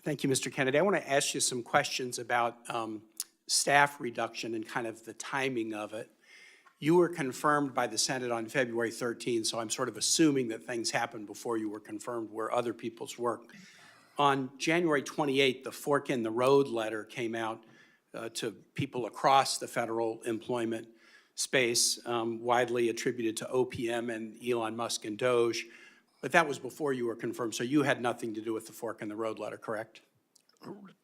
Thank you, Mr. Kennedy. I want to ask you some questions about staff reduction and kind of the timing of it. You were confirmed by the Senate on February 13th, so I'm sort of assuming that things happened before you were confirmed were other people's work. On January 28th, the Fork in the Road letter came out to people across the federal employment space, widely attributed to OPM and Elon Musk and Doge. But that was before you were confirmed, so you had nothing to do with the Fork in the Road letter, correct?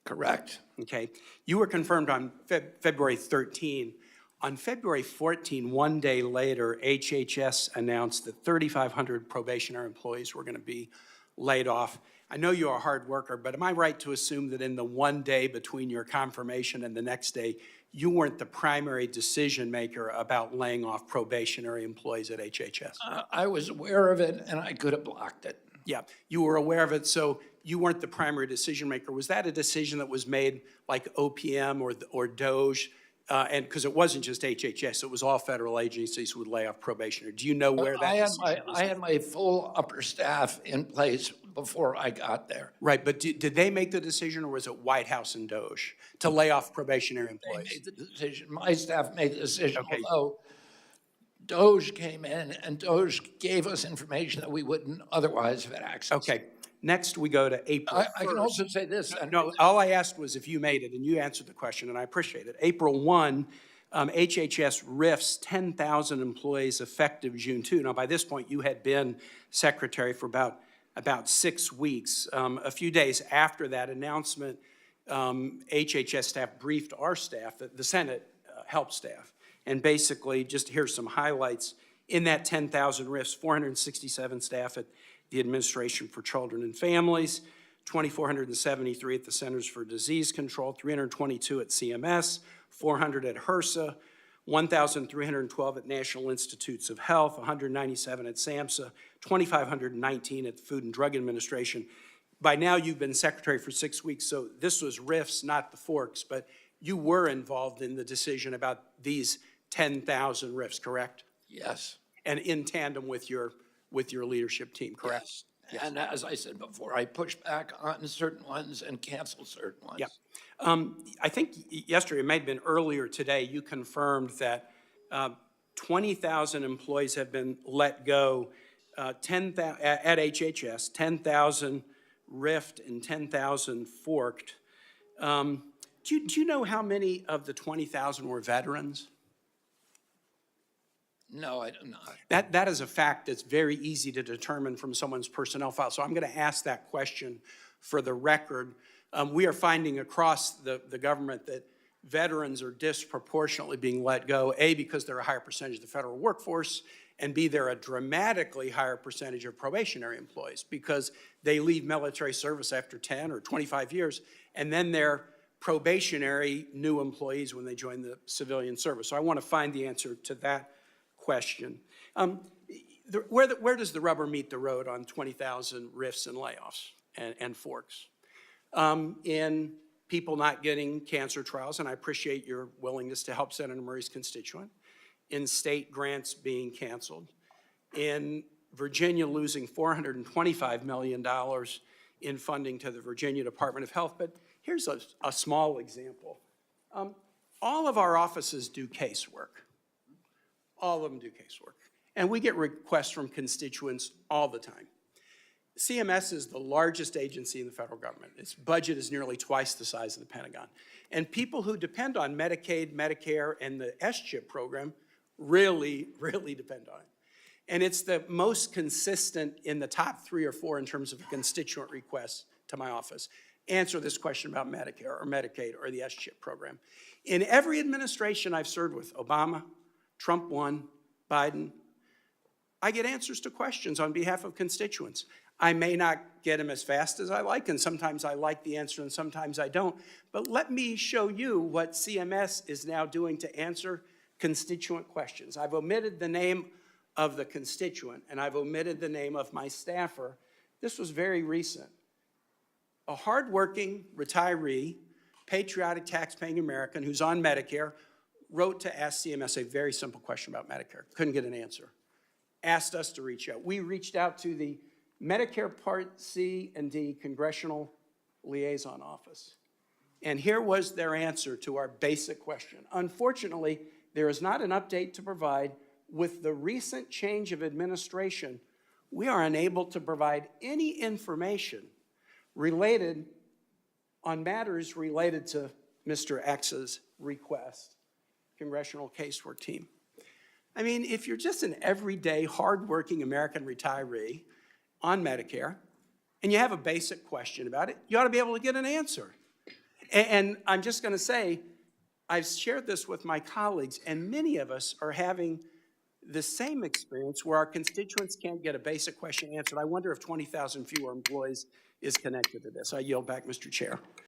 Correct. Okay. You were confirmed on February 13. On February 14, one day later, HHS announced that 3,500 probationary employees were going to be laid off. I know you're a hard worker, but am I right to assume that in the one day between your confirmation and the next day, you weren't the primary decision maker about laying off probationary employees at HHS? I was aware of it, and I could have blocked it. Yeah, you were aware of it, so you weren't the primary decision maker. Was that a decision that was made like OPM or Doge? And because it wasn't just HHS, it was all federal agencies who would lay off probationary. Do you know where that decision was? I had my full upper staff in place before I got there. Right, but did they make the decision, or was it White House and Doge to lay off probationary employees? They made the decision. My staff made the decision, Okay. although Doge came in and Doge gave us information that we wouldn't otherwise have had access. Okay, next we go to April 1st. I can also say this. No, all I asked was if you made it, and you answered the question, and I appreciate it. April 1, HHS RIFs 10,000 employees effective June 2. Now, by this point, you had been secretary for about 6 weeks. A few days after that announcement, HHS staff briefed our staff, the Senate help staff, and basically, just here's some highlights. In that 10,000 RIFs, 467 staff at the Administration for Children and Families, 2,473 at the Centers for Disease Control, 322 at CMS, 400 at HRSA, 1,312 at National Institutes of Health, 197 at SAMHSA, 2,519 at the Food and Drug Administration. By now, you've been secretary for 6 weeks, so this was RIFs, not the forks, but you were involved in the decision about these 10,000 RIFs, correct? Yes. And in tandem with your leadership team, correct? Yes. Yes. And as I said before, I pushed back on certain ones and canceled certain ones. Yeah. I think yesterday, it may have been earlier today, you confirmed that 20,000 employees have been let go, 10,000 at HHS, 10,000 RIFed and 10,000 forked. Do you know how many of the 20,000 were veterans? No, I do not. That is a fact that's very easy to determine from someone's personnel file. So I'm going to ask that question for the record. We are finding across the government that veterans are disproportionately being let go, A, because they're a higher percentage of the federal workforce, and B, they're a dramatically higher percentage of probationary employees because they leave military service after 10 or 25 years, and then they're probationary new employees when they join the civilian service. So I want to find the answer to that question. Where does the rubber meet the road on 20,000 RIFs and layoffs and forks? In people not getting cancer trials, and I appreciate your willingness to help Senator Murray's constituent, in state grants being canceled, in Virginia losing $425 million in funding to the Virginia Department of Health. But here's a small example. All of our offices do casework. All of them do casework. And we get requests from constituents all the time. CMS is the largest agency in the federal government. Its budget is nearly twice the size of the Pentagon. And people who depend on Medicaid, Medicare, and the S-CHIP program really, really depend on it. And it's the most consistent in the top 3 or 4 in terms of constituent requests to my office. Answer this question about Medicare or Medicaid or the S-CHIP program. In every administration I've served with, Obama, Trump 1, Biden, I get answers to questions on behalf of constituents. I may not get them as fast as I like, and sometimes I like the answer and sometimes I don't. But let me show you what CMS is now doing to answer constituent questions. I've omitted the name of the constituent, and I've omitted the name of my staffer. This was very recent. A hardworking retiree, patriotic tax-paying American who's on Medicare wrote to ask CMS a very simple question about Medicare. Couldn't get an answer. Asked us to reach out. We reached out to the Medicare Part C and D congressional liaison office. And here was their answer to our basic question. Unfortunately, there is not an update to provide. With the recent change of administration, we are unable to provide any information related on matters related to Mr. X's request, congressional casework team. I mean, if you're just an everyday, hardworking American retiree on Medicare, and you have a basic question about it, you ought to be able to get an answer. And I'm just going to say, I've shared this with my colleagues, and many of us are having the same experience where our constituents can't get a basic question answered. I wonder if 20,000 fewer employees is connected to this. I yield back, Mr. Chair.